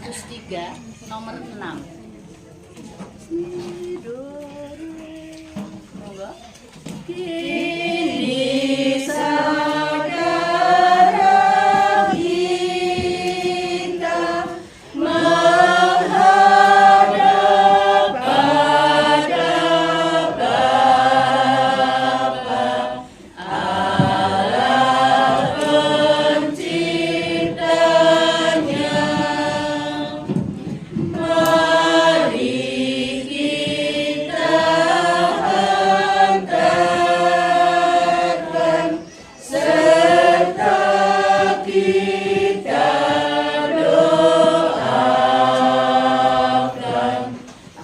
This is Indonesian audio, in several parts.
103 nomor 6. Monggo. Kini saudara kita menghadap pada Bapa Allah penciptanya. Mari kita hantarkan serta kita doakan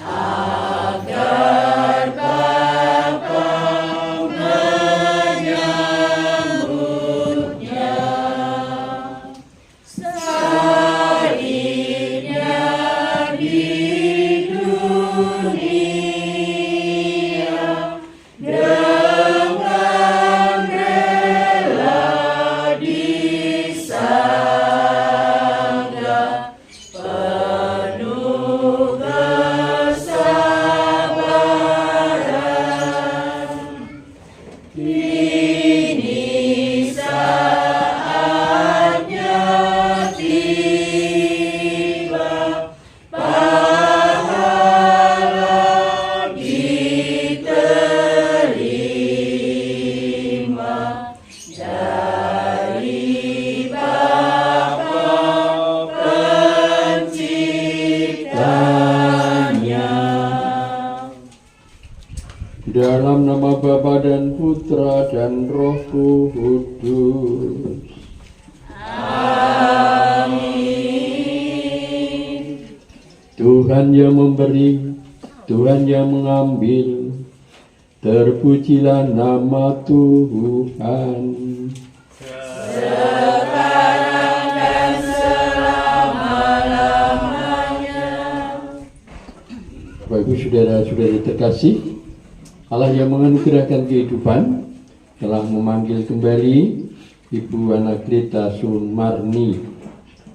agar Bapa menyambutnya. Sairnya di dunia dengan rela disangga penuh kesabaran. Kini saatnya tiba, pahala diterima dari Bapa penciptanya. Dalam nama Bapa dan Putra dan Roh Kudus. Amin. Tuhan yang memberi, Tuhan yang mengambil, terpujilah nama Tuhan. Sekarang dan selama-lamanya. Bapak Ibu saudara-saudari terkasih, Allah yang menganugerahkan kehidupan telah memanggil kembali Ibu Anagreta Sumarni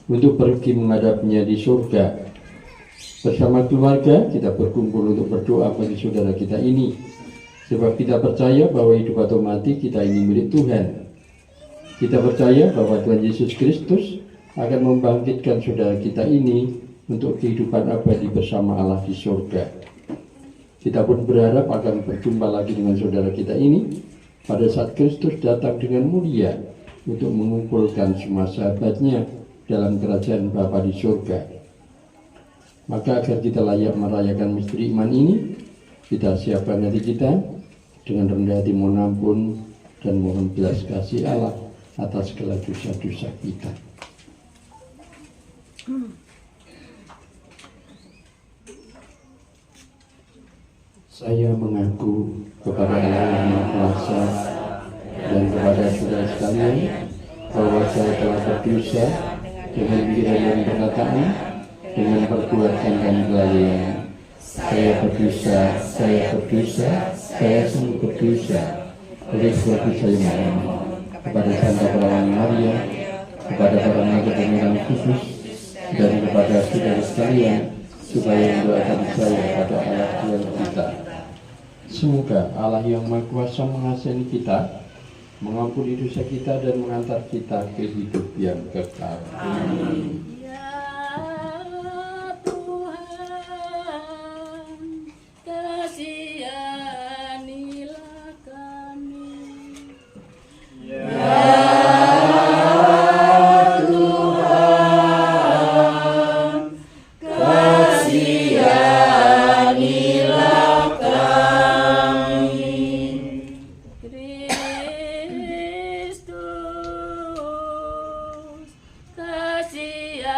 untuk pergi menghadapnya di surga. Bersama keluarga kita berkumpul untuk berdoa bagi saudara kita ini, sebab kita percaya bahwa hidup atau mati kita ini milik Tuhan. Kita percaya bahwa Tuhan Yesus Kristus akan membangkitkan saudara kita ini untuk kehidupan abadi bersama Allah di surga. Kita pun berharap akan berjumpa lagi dengan saudara kita ini pada saat Kristus datang dengan mulia untuk mengumpulkan semua sahabatnya dalam kerajaan Bapa di surga. Maka agar kita layak merayakan misteri iman ini, kita siapkan hati kita dengan rendah hati mohon ampun dan mohon belas kasih Allah atas segala dosa-dosa kita. Saya mengaku kepada Allah yang Maha Kuasa dan kepada saudara sekalian bahwa saya telah berdosa dengan pikiran dan perkataan, dengan perbuatan dan kelalaian. Saya berdosa, saya sungguh berdosa. Oleh sebab itu saya mohon kepada Santa Perawan Maria, kepada para naga dan khusus, dan kepada saudara sekalian, supaya mendoakan saya pada Allah Tuhan kita. Semoga Allah yang Maha Kuasa mengasihi kita, mengampuni dosa kita dan mengantar kita ke hidup yang kekal. Amin. Ya Tuhan, kasihanilah kami. Ya Tuhan, kasihanilah kami. Kristus, kasihanilah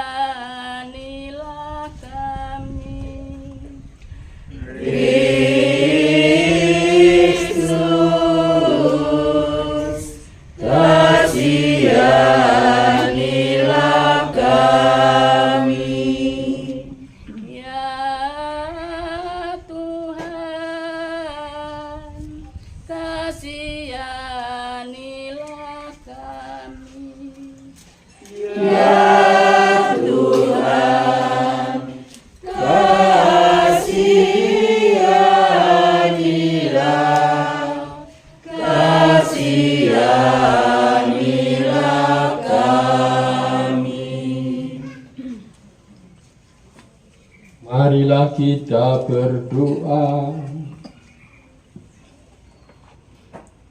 Marilah kita berdoa.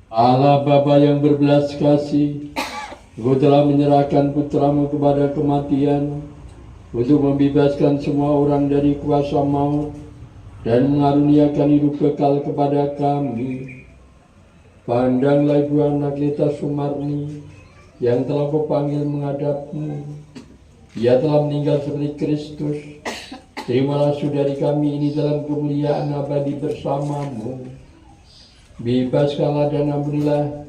Allah Bapa yang berbelas kasih, Engkau telah menyerahkan putramu kepada kematian untuk membebaskan semua orang dari kuasa maut dan mengaruniakan hidup kekal kepada kami. Pandanglah ibu anak kita Sumarni yang telah Kau panggil menghadap-Mu. Ia telah meninggal seperti Kristus. Terimalah saudari kami ini dalam kemuliaan abadi bersama-Mu. Bebaskanlah dan ampunilah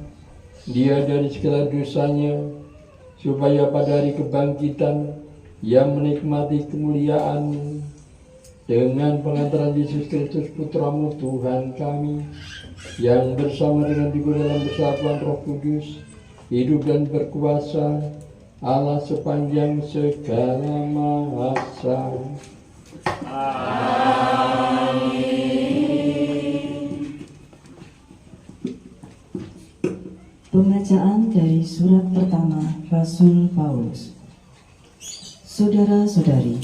dia dari segala dosanya, supaya pada hari kebangkitan yang menikmati kemuliaan dengan pengantaran Yesus Kristus Putramu Tuhan kami, yang bersama dengan Diku dalam persatuan Roh Kudus, hidup dan berkuasa Allah sepanjang segala masa. Pembacaan dari surat pertama Rasul Paulus. Saudara-saudari,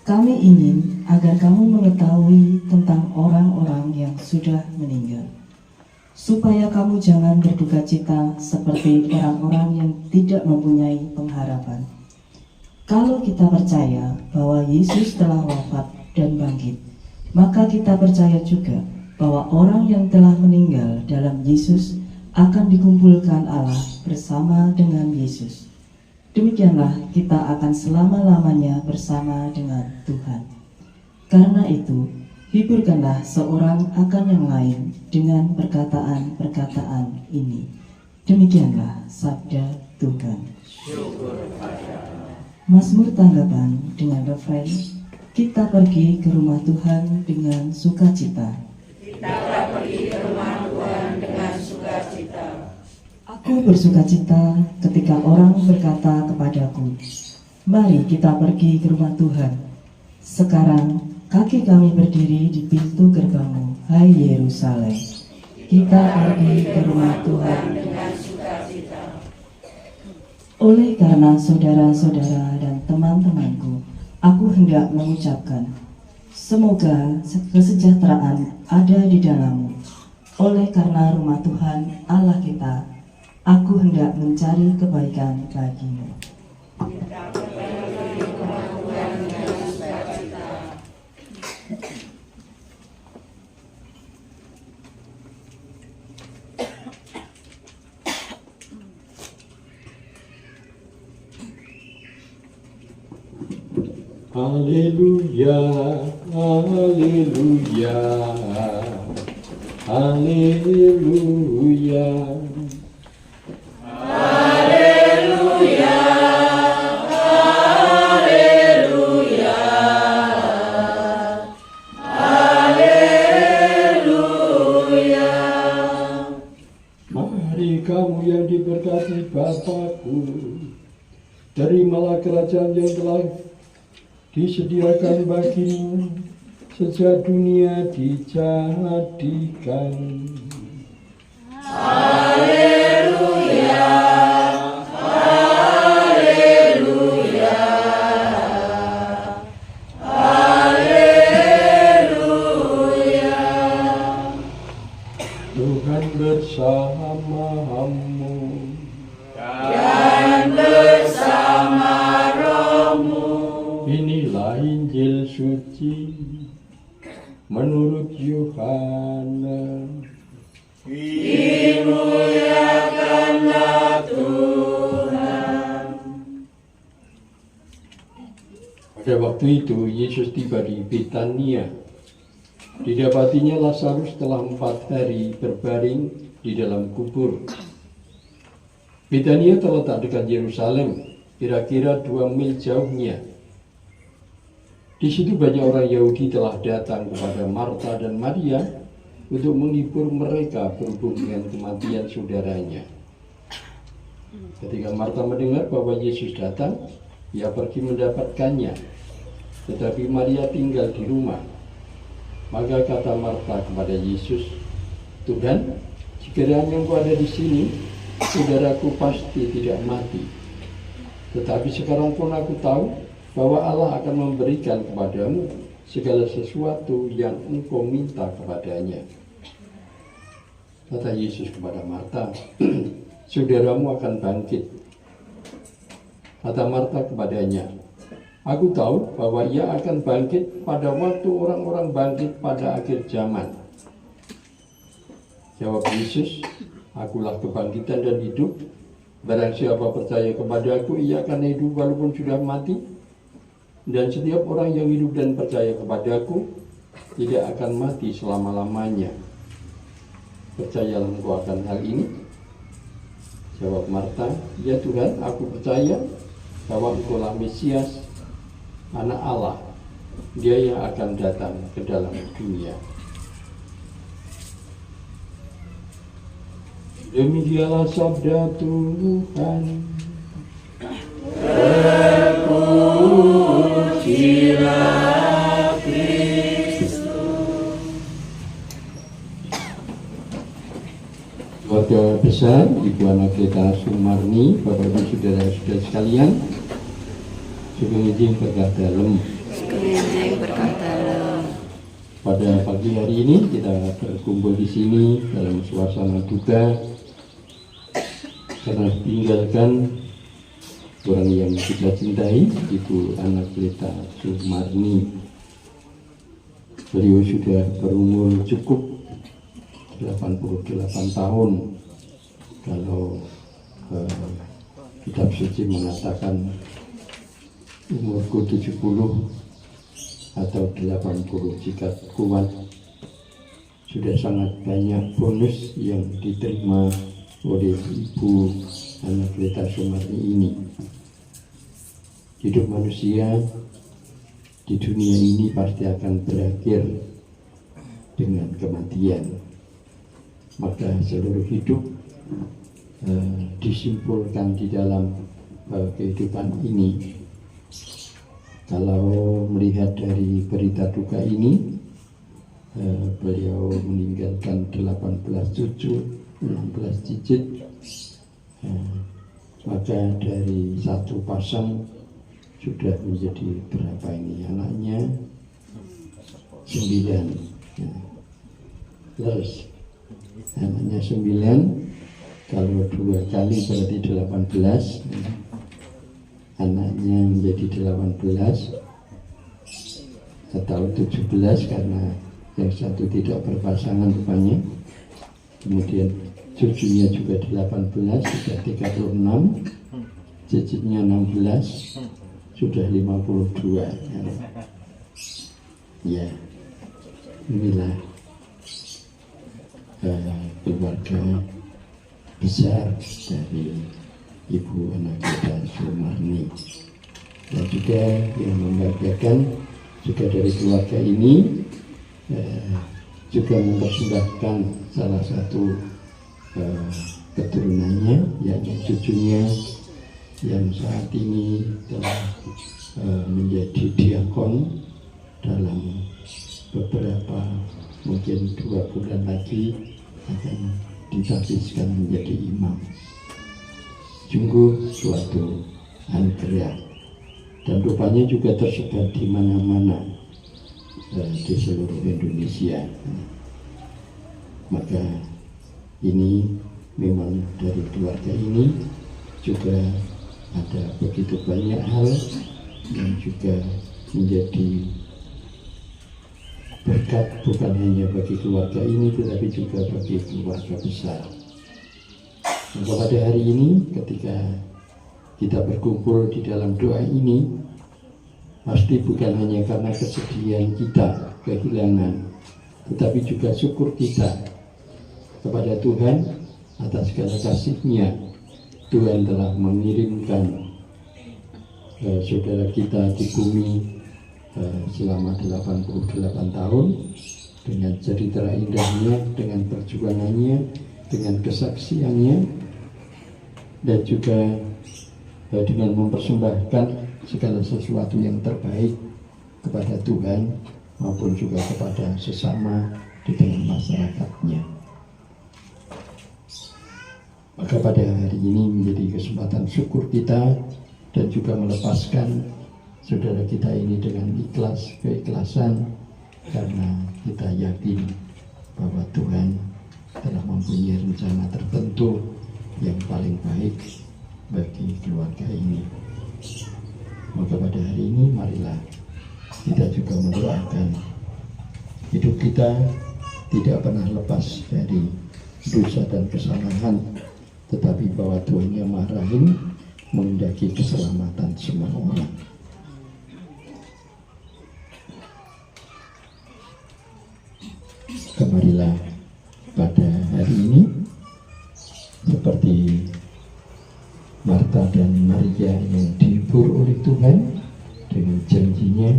kami ingin agar kamu mengetahui tentang orang-orang yang sudah meninggal, supaya kamu jangan berduka cita seperti orang-orang yang tidak mempunyai pengharapan. Kalau kita percaya bahwa Yesus telah wafat dan bangkit, maka kita percaya juga bahwa orang yang telah meninggal dalam Yesus akan dikumpulkan Allah bersama dengan Yesus. Demikianlah kita akan selama-lamanya bersama dengan Tuhan. Karena itu, hiburkanlah seorang akan yang lain dengan perkataan-perkataan ini. Demikianlah sabda Tuhan. Mazmur tanggapan dengan refrein, kita pergi ke rumah Tuhan dengan sukacita. Aku bersukacita ketika orang berkata kepadaku, mari kita pergi ke rumah Tuhan. Sekarang kaki kami berdiri di pintu gerbangmu, hai Yerusalem. Kita pergi ke rumah Tuhan dengan sukacita. Oleh karena saudara-saudara dan teman-temanku, aku hendak mengucapkan, semoga kesejahteraan ada di dalammu. Oleh karena rumah Tuhan Allah kita, aku hendak mencari kebaikan bagimu. Haleluya, haleluya, haleluya. Mari kamu yang diberkati Bapakku, terimalah kerajaan yang telah disediakan bagimu sejak dunia dijadikan. Haleluya, haleluya, haleluya. Tuhan bersamamu Dan bersama rohmu. Inilah Injil suci menurut Yohanes. Dimuliakanlah Tuhan. Pada waktu itu Yesus tiba di Betania. Didapatinya Lazarus telah 4 hari berbaring di dalam kubur. Betania terletak dekat Yerusalem, kira-kira 2 mil jauhnya. Di situ banyak orang Yahudi telah datang kepada Marta dan Maria untuk menghibur mereka berhubung dengan kematian saudaranya. Ketika Marta mendengar bahwa Yesus datang, ia pergi mendapatkannya. Tetapi Maria tinggal di rumah. Maka kata Marta kepada Yesus, Tuhan, sekiranya Engkau ada di sini, saudaraku pasti tidak mati. Tetapi sekarang pun aku tahu bahwa Allah akan memberikan kepadamu segala sesuatu yang engkau minta kepadanya. Kata Yesus kepada Marta, saudaramu akan bangkit. Kata Marta kepadanya, aku tahu bahwa ia akan bangkit pada waktu orang-orang bangkit pada akhir zaman. Jawab Yesus, akulah kebangkitan dan hidup. Barang siapa percaya kepadaku, ia akan hidup walaupun sudah mati. Dan setiap orang yang hidup dan percaya kepadaku tidak akan mati selama-lamanya. Percayalah engkau akan hal ini? Jawab Marta, ya Tuhan, aku percaya bahwa engkaulah Mesias, Anak Allah, Dia yang akan datang ke dalam dunia. Demikianlah sabda Tuhan. Terpujilah Kristus. Keluarga besar, Ibu Anakleta Sumarni, Bapak Ibu Saudara-saudara sekalian, sugeng izin berkah dalem. Pada pagi hari ini kita berkumpul di sini dalam suasana duka karena ditinggalkan orang yang kita cintai, Ibu Anakleta Sumarni. Beliau sudah berumur cukup 88 tahun. Kalau kitab suci mengatakan umurku 70 atau 80 jika kuat. Sudah sangat banyak bonus yang diterima oleh Ibu Anakleta Sumarni ini. Hidup manusia di dunia ini pasti akan berakhir dengan kematian. Maka seluruh hidup disimpulkan di dalam kehidupan ini. Kalau melihat dari berita duka ini, beliau meninggalkan 18 cucu, 16 cicit, maka dari satu pasang sudah menjadi berapa ini anaknya? 9. Terus anaknya 9, kalau 2 kali berarti 18. Anaknya menjadi 18 atau 17 karena yang satu tidak berpasangan rupanya. Kemudian cucunya juga 18, sudah 36, cicitnya 16, sudah 52. Ya, inilah keluarga besar dari Ibu Anakleta Sumarni. Dan juga yang membahagiakan juga dari keluarga ini juga mempersembahkan salah satu keturunannya, yakni cucunya yang saat ini telah menjadi diakon. Dalam beberapa mungkin 2 bulan lagi akan ditabiskan menjadi imam. Sungguh suatu anugerah, dan rupanya juga tersebar di mana-mana di seluruh Indonesia. Maka ini memang dari keluarga ini juga ada begitu banyak hal yang juga menjadi berkat bukan hanya bagi keluarga ini tetapi juga bagi keluarga besar. Maka pada hari ini ketika kita berkumpul di dalam doa ini, pasti bukan hanya karena kesedihan kita kehilangan, tetapi juga syukur kita kepada Tuhan atas segala kasih-Nya. Tuhan telah mengirimkan saudara kita di bumi selama 88 tahun dengan cerita indahnya, dengan perjuangannya, dengan kesaksiannya, dan juga dengan mempersembahkan segala sesuatu yang terbaik kepada Tuhan maupun juga kepada sesama di tengah masyarakatnya. Maka pada hari ini menjadi kesempatan syukur kita dan juga melepaskan saudara kita ini dengan ikhlas, keikhlasan, karena kita yakin bahwa Tuhan telah mempunyai rencana tertentu yang paling baik bagi keluarga ini. Maka pada hari ini marilah kita juga mendoakan hidup kita tidak pernah lepas dari dosa dan kesalahan, tetapi bahwa Tuhan yang Maha Rahim menghendaki keselamatan semua orang. Kemarilah pada hari ini seperti Marta dan Maria yang dihibur oleh Tuhan dengan janjinya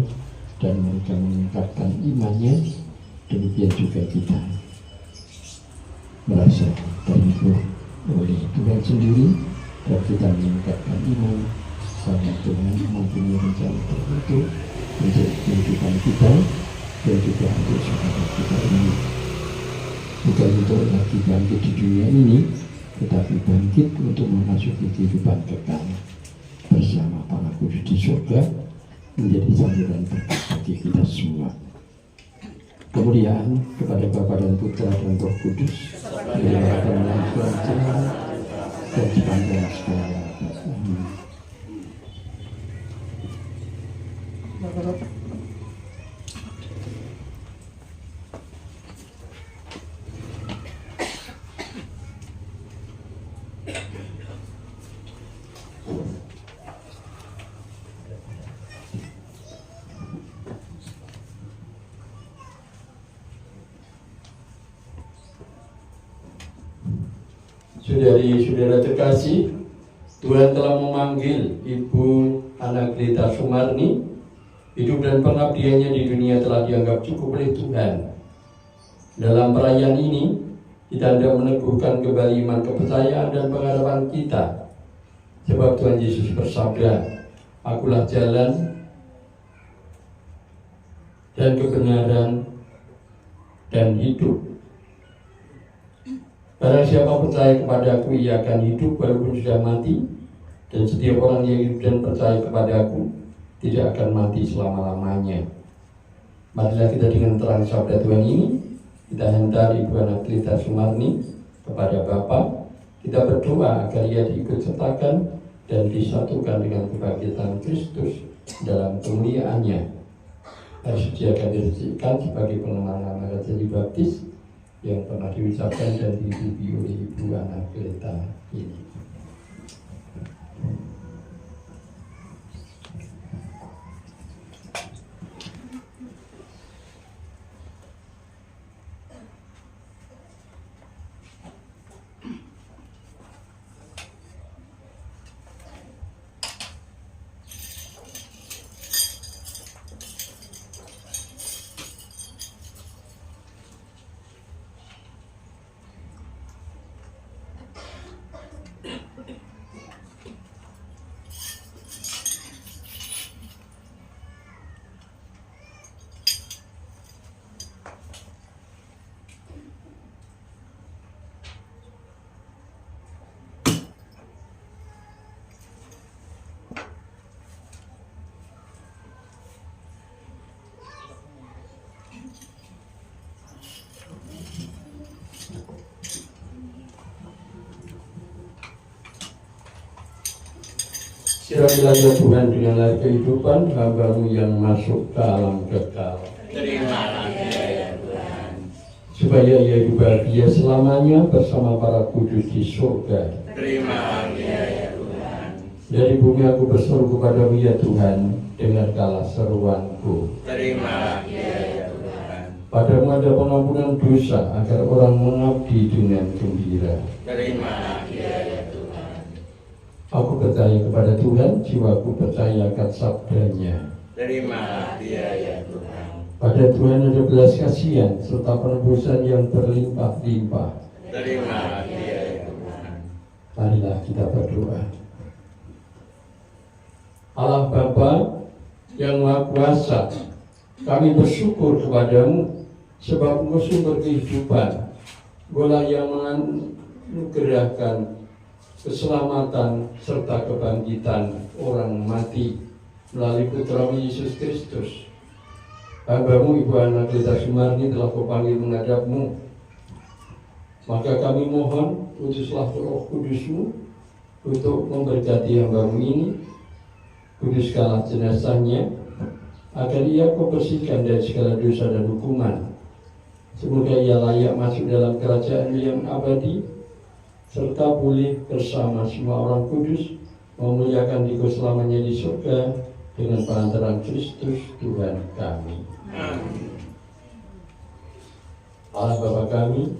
dan mereka mengungkapkan imannya, demikian juga kita merasa terhibur oleh Tuhan sendiri dan kita mengungkapkan iman bahwa Tuhan mempunyai rencana tertentu untuk kehidupan kita dan juga untuk saudara kita ini. Bukan untuk lagi bangkit di dunia ini, tetapi bangkit untuk memasuki kehidupan kekal bersama para kudus di surga, menjadi saluran berkat bagi kita semua. Kemuliaan kepada Bapa dan Putra dan Roh Kudus, sekarang dan sepanjang segala abad. Amin. Saudari-saudara terkasih, Tuhan telah memanggil Ibu Anaklita Sumarni. Hidup dan pengabdiannya di dunia telah dianggap cukup oleh Tuhan. Dalam perayaan ini, kita hendak meneguhkan kembali iman, kepercayaan dan pengharapan kita. Sebab Tuhan Yesus bersabda, "Akulah jalan dan kebenaran dan hidup. Barang siapa percaya kepada-Aku, ia akan hidup walaupun sudah mati, dan setiap orang yang hidup dan percaya kepada-Aku tidak akan mati selama-lamanya." Marilah kita dengan terang sabda Tuhan ini, kita hantar Ibu Anaklita Sumarni kepada Bapa. Kita berdoa agar ia diikutsertakan dan disatukan dengan kebangkitan Kristus dalam kemuliaannya. Hari suci akan diresmikan sebagai pengenalan nama Raja Dibaptis yang pernah diucapkan dan dihidupi oleh Ibu Anaklita ini. Sirailah ya Tuhan dengan air kehidupan hamba-Mu yang masuk ke alam kekal. Terimalah dia ya Tuhan. Supaya ia hidup bahagia selamanya bersama para kudus di surga. Terimalah dia ya Tuhan. Dari bumi aku berseru kepada-Mu ya Tuhan, dengarkanlah seruanku. Terimalah dia ya Tuhan. Padamu ada pengampunan dosa agar orang mengabdi dengan gembira. Terimalah dia ya Tuhan. Aku percaya kepada Tuhan, jiwaku percaya akan sabdanya. Terimalah dia ya Tuhan. Pada Tuhan ada belas kasihan serta penebusan yang berlimpah-limpah. Terimalah dia ya Tuhan. Marilah kita berdoa. Allah Bapa yang Maha Kuasa, kami bersyukur kepadamu sebab Engkau sumber kehidupan. Engkaulah yang menganugerahkan keselamatan serta kebangkitan orang mati. melalui Putra Yesus Kristus. Hamba-Mu Ibu Ana Kleta Sumarni telah Kau panggil menghadap-Mu. Maka kami mohon, utuslah Roh Kudus-Mu untuk memberkati hamba-Mu ini. Kuduskanlah jenazahnya, agar ia Kau bersihkan dari segala dosa dan hukuman. Semoga ia layak masuk dalam kerajaan yang abadi, serta pulih bersama semua orang kudus, memuliakan Dikau selamanya di surga, dengan perantaraan Kristus Tuhan kami. Amin. Allah Bapa kami,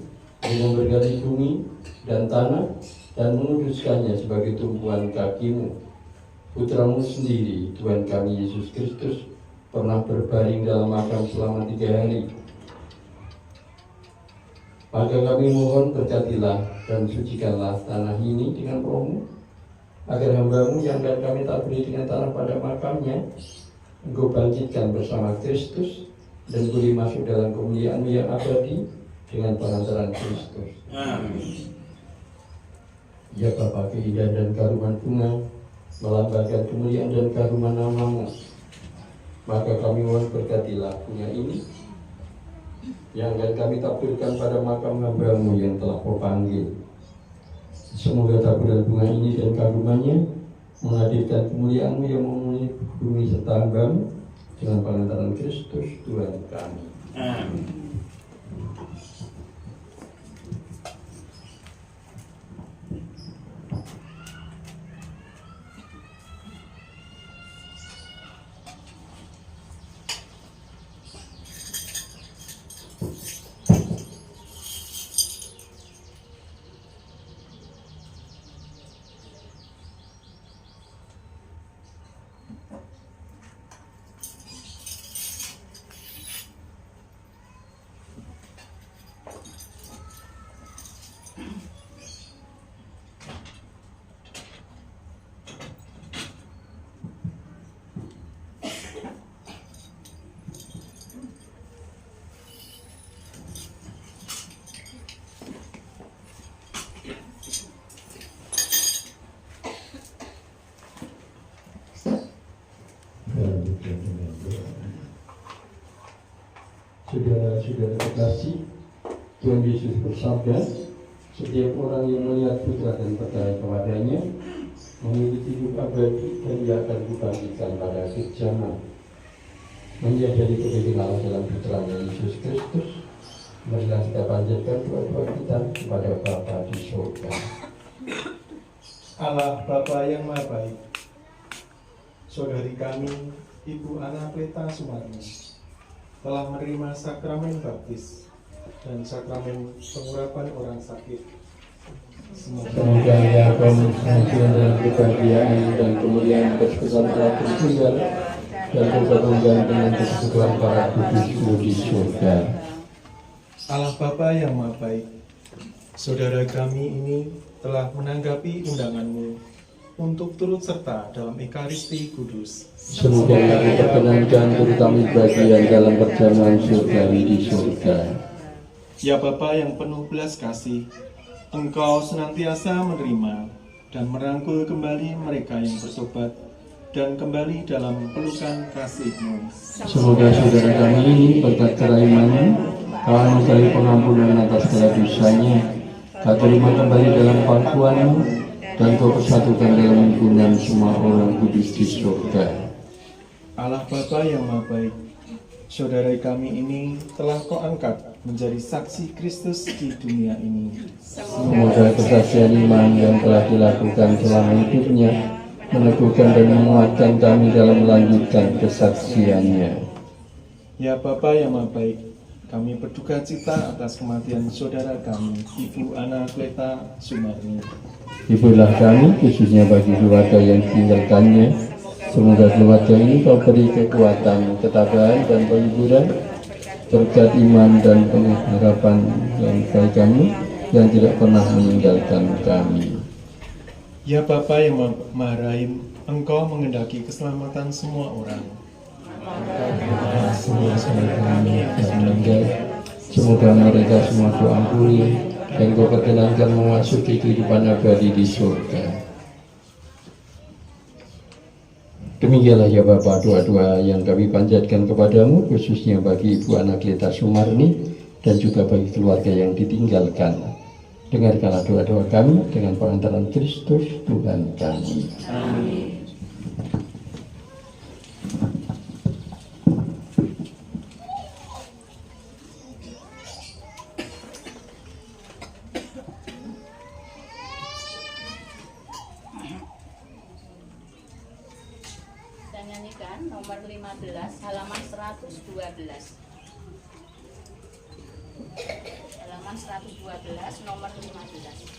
yang memberkati bumi dan tanah, dan menguduskannya sebagai tumpuan kaki-Mu. Putra-Mu sendiri, Tuhan kami Yesus Kristus, pernah berbaring dalam makam selama 3 hari. Maka kami mohon berkatilah dan sucikanlah tanah ini dengan Roh-Mu, agar hamba-Mu yang dan kami tak beri dengan tanah pada makamnya, Engkau bangkitkan bersama Kristus, dan boleh masuk dalam kemuliaan-Mu yang abadi dengan perantaraan Kristus. Amin. Ya Bapa, keindahan dan karuman bunga melambangkan kemuliaan dan karuman nama-Mu. Maka kami mohon berkatilah bunga ini yang akan kami taburkan pada makam hamba-Mu yang telah Kau panggil. Semoga taburan bunga ini dan karumannya menghadirkan kemuliaan-Mu yang memenuhi bumi serta hamba-Mu dengan pengantaran Kristus Tuhan kami. Amin. Saudara-saudara terkasih, Tuhan Yesus bersabda, setiap orang yang melihat Putra dan percaya kepadanya memiliki hidup abadi, dan ia akan dibangkitkan pada akhir zaman. Menyadari kebenaran Allah dalam Putranya Yesus Kristus, marilah kita panjatkan doa-doa kita kepada Bapa di surga. Allah Bapa yang Maha Baik, saudari kami Ibu Ana Kleta Sumarni telah menerima sakramen baptis dan sakramen pengurapan orang sakit. Semoga ia berhasil dalam kebahagiaan dan kemuliaan persekutuan Allah Tritunggal, dan bergabungkan dengan persekutuan para kudus di surga. Allah Bapa yang Maha Baik, saudara kami ini telah menanggapi undangan-Mu untuk turut serta dalam Ekaristi Kudus. Semoga ia diperkenankan terutama bagian dalam perjamuan surgawi di surga. Ya Bapa yang penuh belas kasih, Engkau senantiasa menerima dan merangkul kembali mereka yang bertobat dan kembali dalam pelukan kasih-Mu. Semoga saudara kami ini berkat keraimannya, Kau mencari pengampunan atas segala dosanya, Kau terima kembali dalam pangkuan-Mu, dan Kau persatukan dalam himpunan semua orang kudus di surga. Allah Bapa yang Maha Baik, saudara kami ini telah Kau angkat menjadi saksi Kristus di dunia ini. Semoga kesaksian iman yang telah dilakukan selama hidupnya meneguhkan dan menguatkan kami dalam melanjutkan kesaksiannya. Ya Bapa yang Maha Baik, kami berduka cita atas kematian saudara kami, Ibu Ana Kleta Sumarni. Hiburlah kami, khususnya bagi keluarga yang ditinggalkannya. Semoga keluarga ini Kau beri kekuatan, ketabahan, dan penghiburan berkat iman dan penuh harapan yang baik kami yang tidak pernah meninggalkan kami. Ya Bapa yang Maha Rahim, Engkau mengendaki keselamatan semua orang. Semua saudara kami yang meninggal, semoga mereka semua Kau ampuni dan Kau perkenankan memasuki kehidupan abadi di surga. Demikianlah ya Bapa doa-doa yang kami panjatkan kepadamu, khususnya bagi Ibu Anakleta Sumarni dan juga bagi keluarga yang ditinggalkan. Dengarkanlah doa-doa kami dengan perantaran Kristus Tuhan kami. Amin. Kita nyanyikan nomor 15 halaman 112. Halaman 112 nomor 15.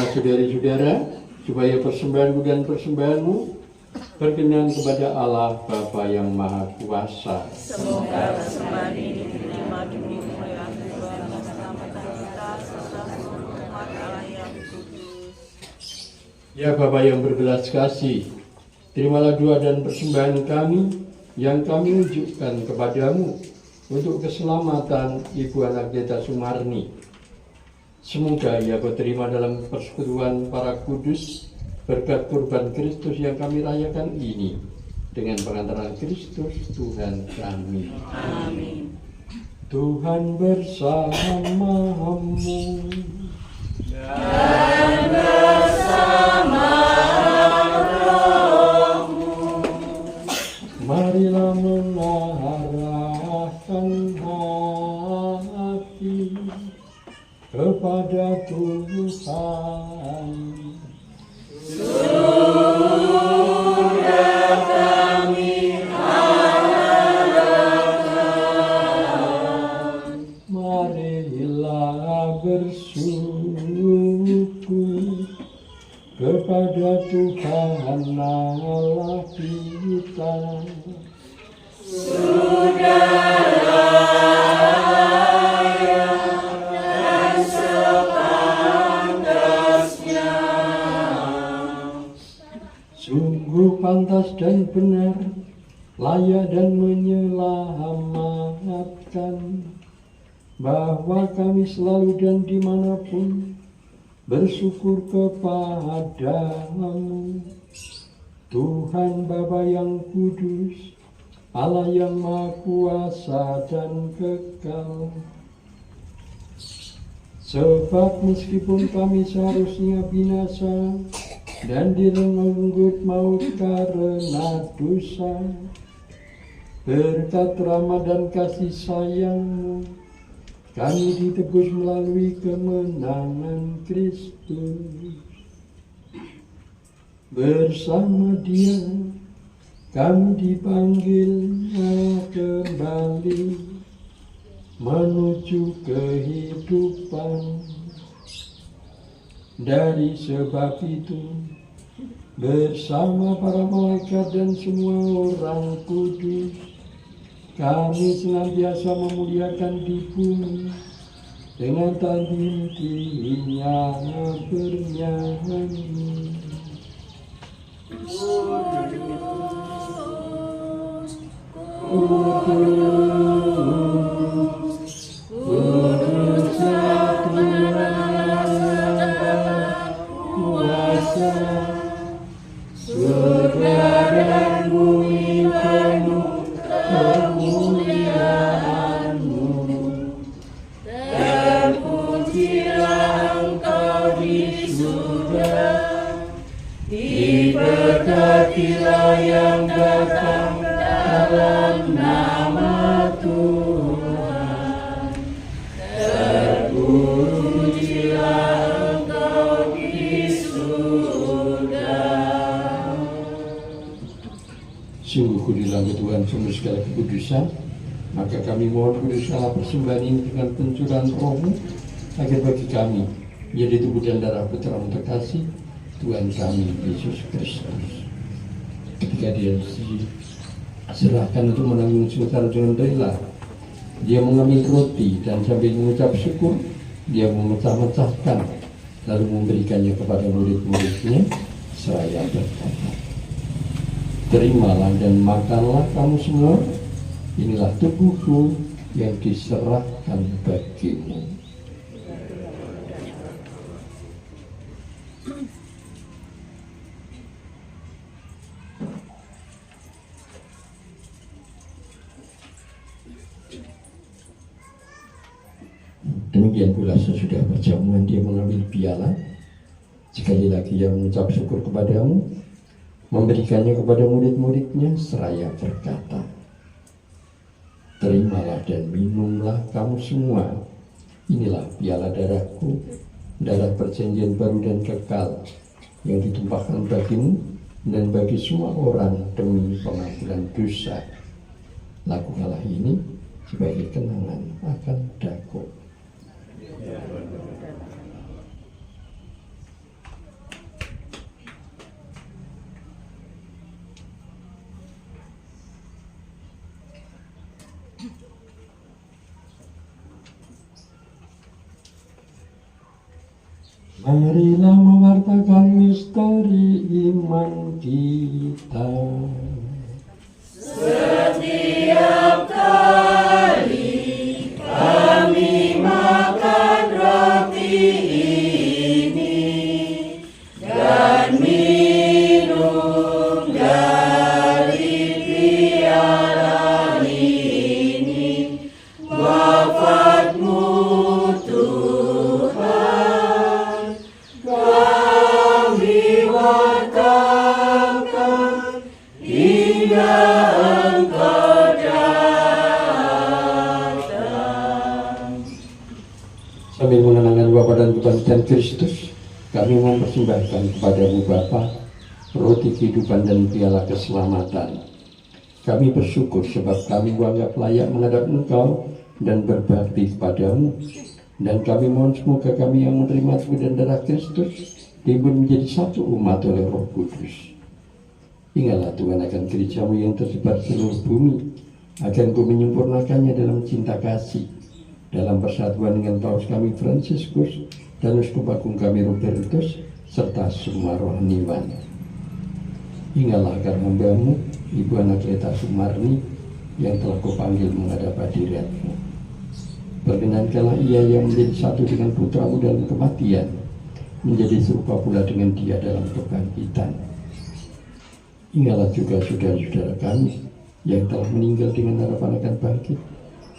Saudara-saudara, supaya persembahanku dan persembahanmu berkenan kepada Allah Bapa yang Maha Kuasa. Semoga persembahan ini diterima demi kemuliaan Tuhan dan keselamatan kita serta seluruh umat Allah yang kudus. Ya Bapa yang berbelas kasih, terimalah doa dan persembahan kami yang kami unjukkan kepadamu untuk keselamatan Ibu Anakleta Sumarni. Semoga ia terima dalam persekutuan para kudus berkat kurban Kristus yang kami rayakan ini dengan pengantaran Kristus Tuhan kami. Amin. Tuhan bersamamu Dan bersama rohmu. marilah mengarahkan hati kepada Tuhan. Sudah kami harapkan. Marilah bersyukur kepada Tuhan Allah kita. Sungguh pantas dan benar, layak dan menyelamatkan, bahwa kami selalu dan dimanapun bersyukur kepadamu, Tuhan Bapa yang kudus, Allah yang Maha Kuasa dan kekal. Sebab meskipun kami seharusnya binasa dan direnggut maut karena dosa, berkat rahmat dan kasih sayang-Mu kami ditebus melalui kemenangan Kristus. Bersama Dia kami dipanggil kembali menuju kehidupan. Dari sebab itu, bersama para malaikat dan semua orang kudus, kami senantiasa memuliakan di bumi dengan tandintinya bernyanyi. Kudus, kudus ya Tuhan kuasa, surga dan bumi penuh kemuliaan-Mu. Terpujilah Engkau di surga, diberkatilah yang datang dalam nama Tuhan. Terpujilah Engkau di surga. Sungguh kudilah Tuhan sumber segala kekudusan, maka kami mohon kudusalah persembahan ini dengan pencurahan Roh-Mu, agar bagi kami menjadi tubuh dan darah Putra-Mu terkasih, Tuhan kami Yesus Kristus. Ketika Dia diserahkan untuk menanggung sengsara dengan rela, Dia mengambil roti dan sambil mengucap syukur, Dia memecah-mecahkan, lalu memberikannya kepada murid-muridnya, seraya berkata, terimalah dan makanlah kamu semua, inilah tubuhku yang diserahkan bagimu. Demikian pula sesudah perjamuan Dia mengambil piala, sekali lagi Dia mengucap syukur kepadamu, memberikannya kepada murid-muridnya, seraya berkata, terimalah dan minumlah kamu semua, inilah piala darahku, darah perjanjian baru dan kekal, yang ditumpahkan bagimu dan bagi semua orang demi pengampunan dosa. Lakukanlah ini sebagai kenangan akan daku. Marilah mewartakan misteri iman kita. Setiap kali kami makan roti ini dan minum dari piala ini, wafat-Mu Tuhan, kami wartakan hingga Engkau datang. Sambil mengenangkan Bapa dan kebangkitan Kristus, kami mempersembahkan kepada-Mu Bapa roti kehidupan dan piala keselamatan. Kami bersyukur sebab kami dianggap layak menghadap Engkau dan berbakti kepada-Mu. Dan kami mohon semoga kami yang menerima tubuh dan darah Kristus timbul menjadi satu umat oleh Roh Kudus. Ingatlah Tuhan akan gereja-Mu yang tersebar seluruh bumi, agar Engkau menyempurnakannya dalam cinta kasih, dalam persatuan dengan Paus kami Fransiskus dan Uskup Agung kami Robertus, serta semua rohaniwan. Ingatlah agar hamba-Mu, Ibu Anakleta Sumarni, yang telah Kau panggil menghadap hadirat-Mu. Perkenankanlah ia yang menjadi satu dengan Putra-Mu dalam kematian, menjadi serupa pula dengan Dia dalam kebangkitan. Ingatlah juga saudara-saudara kami yang telah meninggal dengan harapan akan bangkit.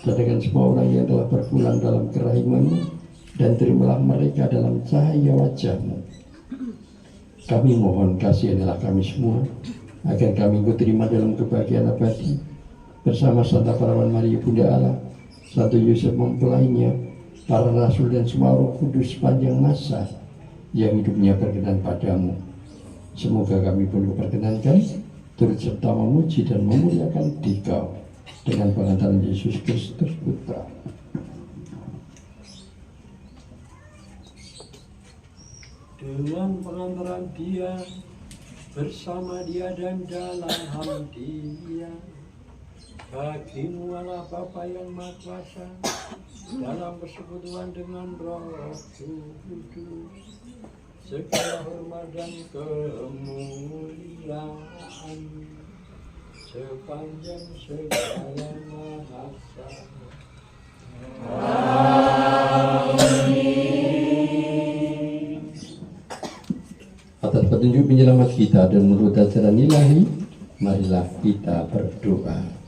Sedangkan semua orang yang telah berpulang dalam kerahiman-Mu, dan terimalah mereka dalam cahaya wajah-Mu. Kami mohon kasihanilah kami semua, agar kami Engkau terima dalam kebahagiaan abadi, bersama Santa Perawan Maria Bunda Allah, Santo Yosef mempelainya, para rasul dan semua Roh Kudus sepanjang masa yang hidupnya berkenan padamu. Semoga kami pun diperkenankan turut serta memuji dan memuliakan Dikau dengan pengantaran Yesus Kristus Putra. dengan pengantaran Dia, bersama Dia dan dalam Dia. Bagimu Allah Bapa yang Maha Kuasa, dalam persekutuan dengan Roh Kudus, segala hormat dan kemuliaan sepanjang segala masa. Amin. Atas petunjuk penyelamat kita dan menurut ajaran ilahi, marilah kita berdoa.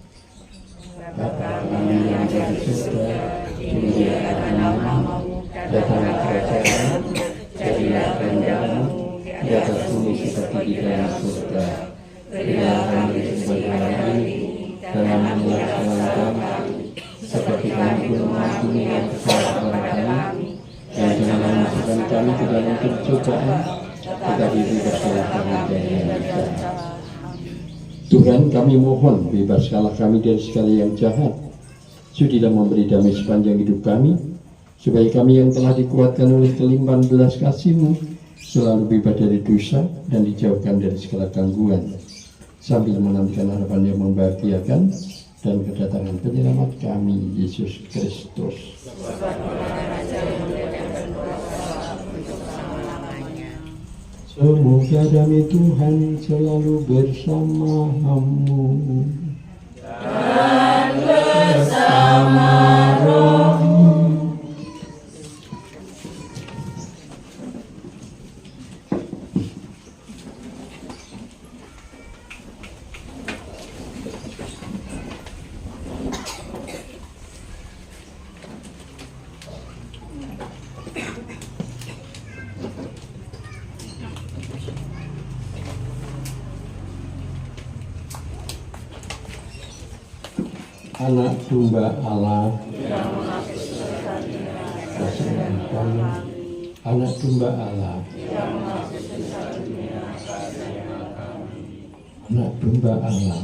Bapa kami yang ada di surga, dimuliakanlah namamu, datanglah kerajaanmu, jadilah kehendakmu di atas bumi seperti di dalam surga. Berilah kami kesempatan ini dalam menyelamatkan kami, seperti kami pun mengampuni yang bersalah kepada kami, dan janganlah masukkan kami ke dalam pencobaan, tetapi bebaskanlah kami dari yang jahat. Tuhan, kami mohon bebaskanlah kami dari segala yang jahat. Sudilah memberi damai sepanjang hidup kami, supaya kami yang telah dikuatkan oleh kelimpahan belas kasih-Mu selalu bebas dari dosa dan dijauhkan dari segala gangguan, sambil menantikan harapan yang membahagiakan dan kedatangan penyelamat kami, Yesus Kristus. Semoga damai Tuhan selalu bersamamu dan bersama rohmu. Anak domba Allah, anak domba Allah, anak domba Allah.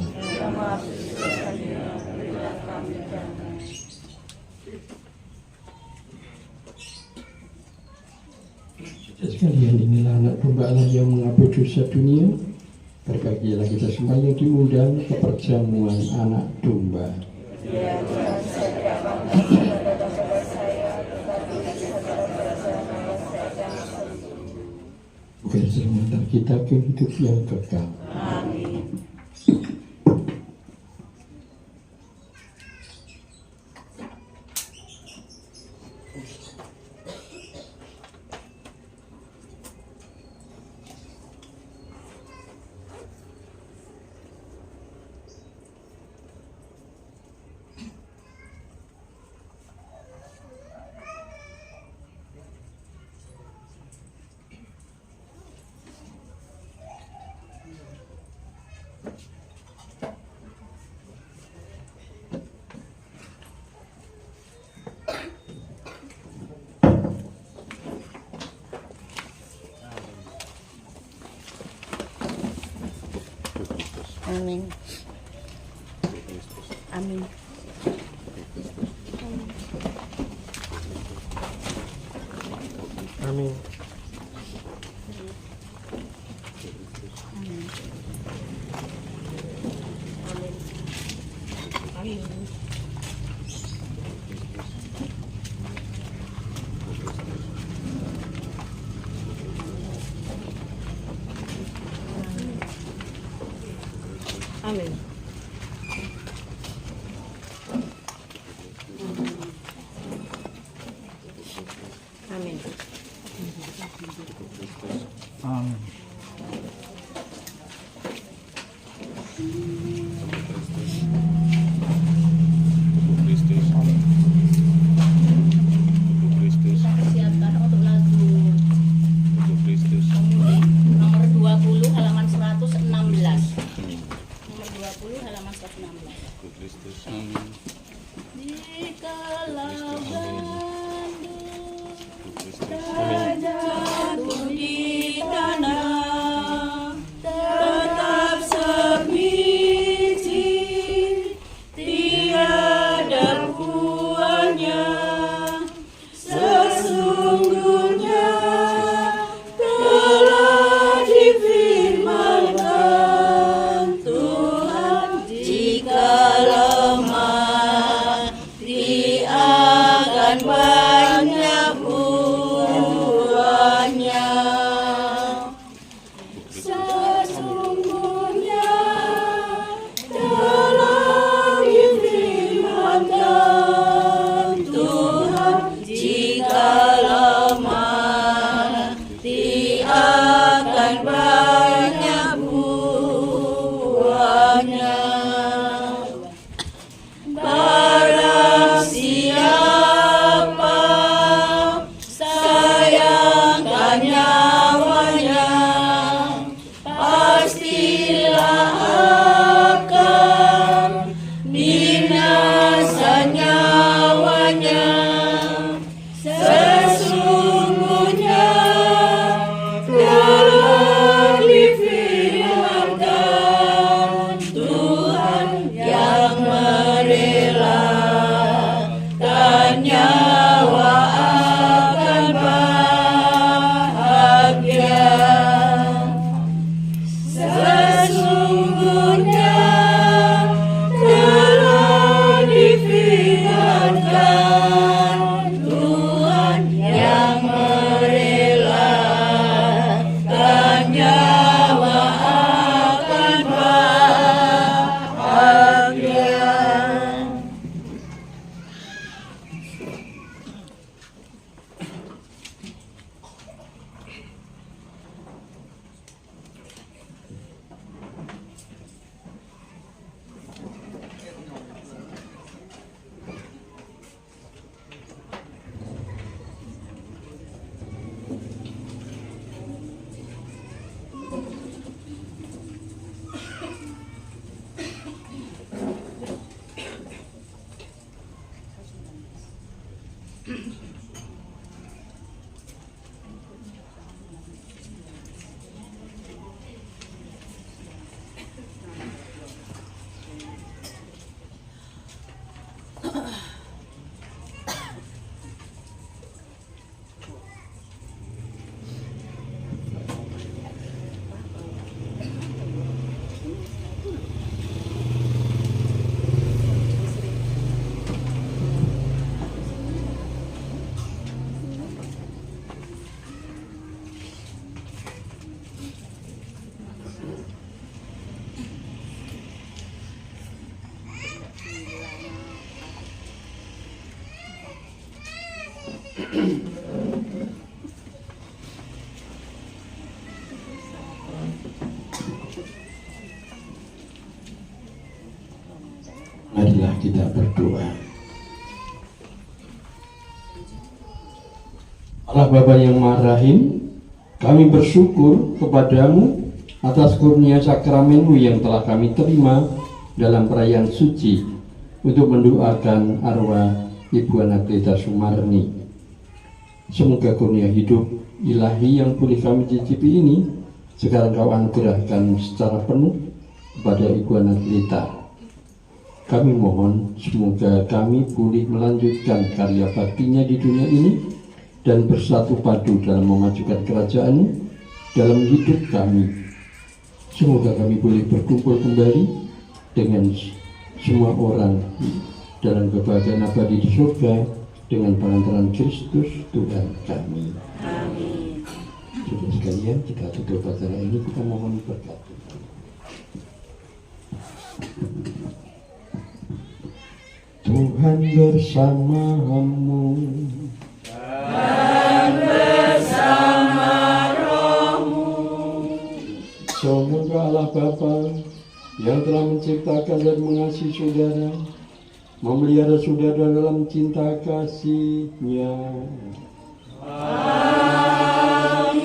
Sekalian, inilah anak domba Allah yang menghapus dosa dunia. Berbahagialah kita semua yang diundang ke perjamuan anak domba. Bukan mengantar kita ke hidup yang kekal. Amin. Amin. Amin. Amin. Amin. Amin. Amin. Kita persiapkan untuk lagu nomor 20 halaman 116. Nomor 20 halaman 116. Dikalau gandum Jatuh di tanah Marilah kita berdoa. Allah Bapa yang Maha Rahim, kami bersyukur kepadamu atas kurnia sakramenmu yang telah kami terima dalam perayaan suci untuk mendoakan arwah Ibu Anakleta Sumarni. Semoga kurnia hidup ilahi yang boleh kami cicipi ini sekarang kau anugerahkan secara penuh kepada Ibu Anakleta. Kami mohon semoga kami boleh melanjutkan karya baktinya di dunia ini dan bersatu padu dalam memajukan kerajaan dalam hidup kami. Semoga kami boleh berkumpul kembali dengan semua orang dalam kebahagiaan abadi di surga dengan perantaraan Kristus Tuhan kami. Amin. Saudara sekalian, kita tutup acara ini, kita mohon berkat. Tuhan bersamamu. Semoga Allah Bapa yang telah menciptakan dan mengasihi saudara, memelihara saudara dalam cinta kasih-Nya. Amin.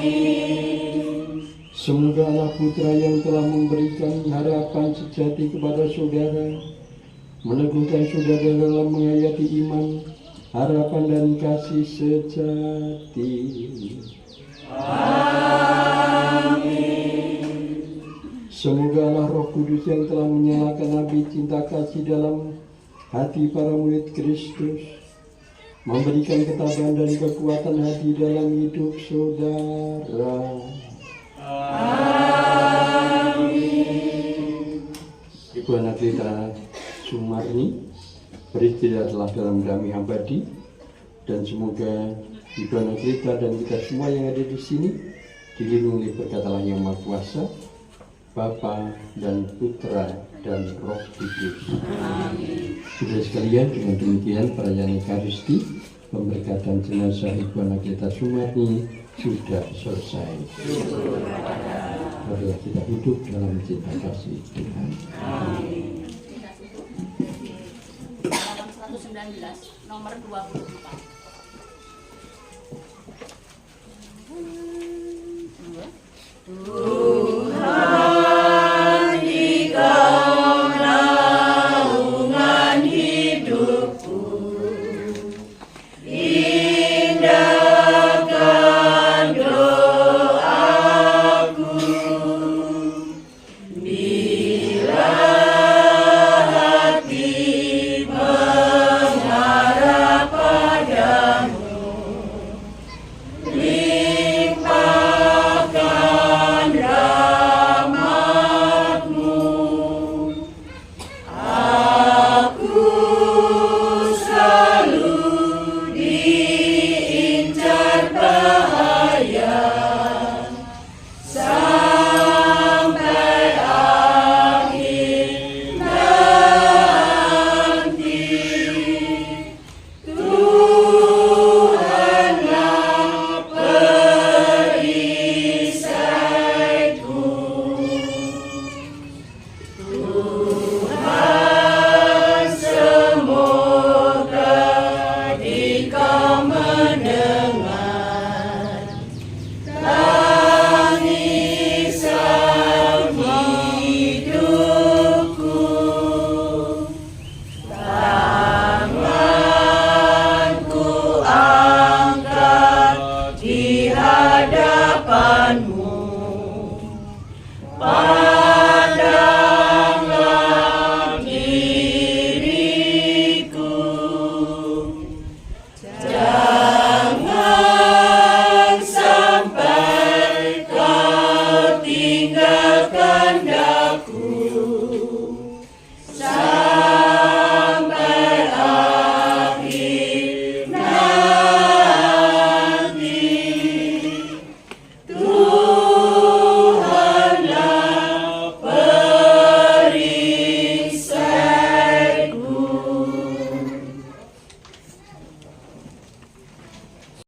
Semoga Allah Putra yang telah memberikan harapan sejati kepada saudara, meneguhkan saudara dalam menghayati iman, harapan dan kasih sejati. Semoga Allah Roh Kudus yang telah menyalakan api cinta kasih dalam hati para murid Kristus, memberikan ketabahan dan kekuatan hati dalam hidup saudara. Amin. Ibu Anakleta Sumarni beristirahatlah dalam damai abadi, dan semoga Ibu Anakleta dan kita semua yang ada di sini dilindungi berkat Allah yang Maha Kuasa, Bapa dan Putra dan Roh Kudus. Amin. Sudah sekalian, dengan demikian perayaan Ekaristi pemberkatan jenazah Ibu Anakleta Sumarni sudah selesai. Marilah kita hidup dalam cinta kasih Tuhan. Amin. Halaman 119 nomor 24. Tuhan, Dikau naungan hidupku, indahkan doaku. Bila hati mengharap padamu, limpahkan rahmat-Mu. Aku selalu diincar bahaya, sampai akhir nanti. Tuhanlah perisaiku. Tuhan, semoga Dikau mendengar tangisan hidupku. Tanganku angkat di hadapan-Mu.